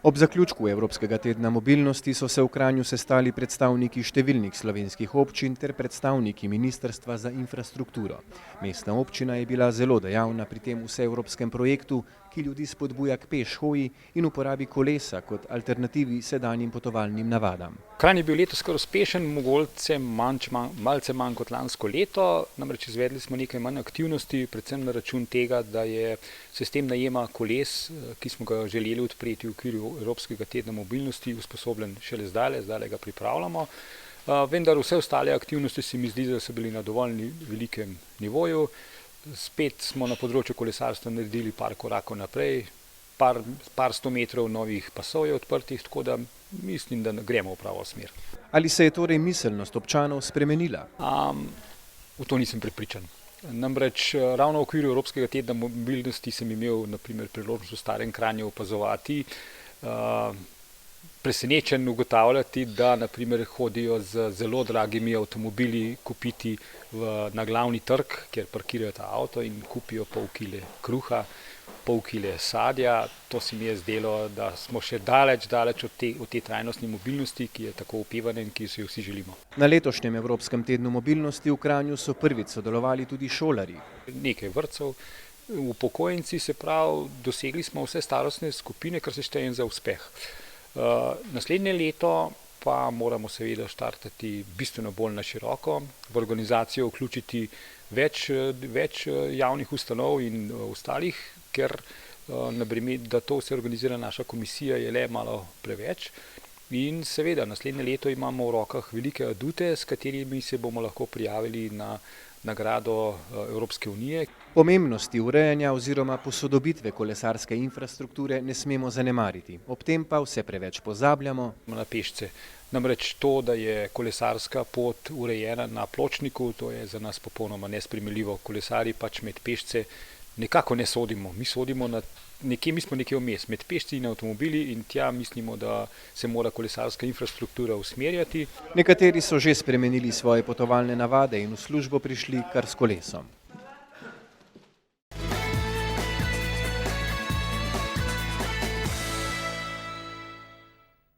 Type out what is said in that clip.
Ob zaključku Evropskega tedna mobilnosti so se v Kranju sestali predstavniki številnih slovenskih občin ter predstavniki Ministrstva za infrastrukturo. Mestna občina je bila zelo dejavna pri tem vseevropskem projektu, ki ljudi spodbuja k peš hoji in uporabi kolesa kot alternativi sedanjim potovalnim navadam. Kranj je bil letos kar uspešen, mogoče malce manj kot lansko leto, namreč izvedli smo nekaj manj aktivnosti, predvsem na račun tega, da je sistem najema koles, ki smo ga želeli odpreti v okviru Evropskega tedna mobilnosti, usposobljen šele zdaj ga pripravljamo. Vendar vse ostale aktivnosti se mi zdi, da so bili na dovolj velikem nivoju. Spet smo na področju kolesarstva naredili par korakov naprej, par 100 metrov novih pasov je odprtih, tako da mislim, da gremo v pravo smer. Ali se je torej miselnost občanov spremenila? V to nisem prepričan. Namreč ravno v okviru Evropskega tedna mobilnosti sem imel na primer priložnost v Starem Kranju opazovati, presenečen ugotavljati, da na primer hodijo z zelo dragimi avtomobili kupiti na glavni trg, kjer parkirajo ta avto in kupijo pol kile kruha, pol kile sadja. To se mi je zdelo, da smo še daleč od te trajnostne mobilnosti, ki je tako opevana in ki si jo vsi želimo. Na letošnjem Evropskem tednu mobilnosti v Kranju so prvič sodelovali tudi šolarji. Nekaj vrtcev, upokojenci, se pravi, dosegli smo vse starostne skupine, kar se šteje za uspeh. Naslednje leto pa moramo seveda štartati bistveno bolj na široko, v organizacijo vključiti več javnih ustanov in ostalih, ker da to vse organizira naša komisija je le malo preveč. In seveda naslednje leto imamo v rokah velike adute, s katerimi se bomo lahko prijavili na nagrado Evropske unije. Pomembnosti urejanja oziroma posodobitve kolesarske infrastrukture ne smemo zanemariti, ob tem pa vse preveč pozabljamo na pešce. Namreč to, da je kolesarska pot urejena na pločniku, to je za nas popolnoma nesprejemljivo. Kolesarji pač med pešce nekako ne sodimo. Mi smo nekje vmes, med pešci in avtomobili, in tja mislimo, da se mora kolesarska infrastruktura usmerjati. Nekateri so že spremenili svoje potovalne navade in v službo prišli kar s kolesom.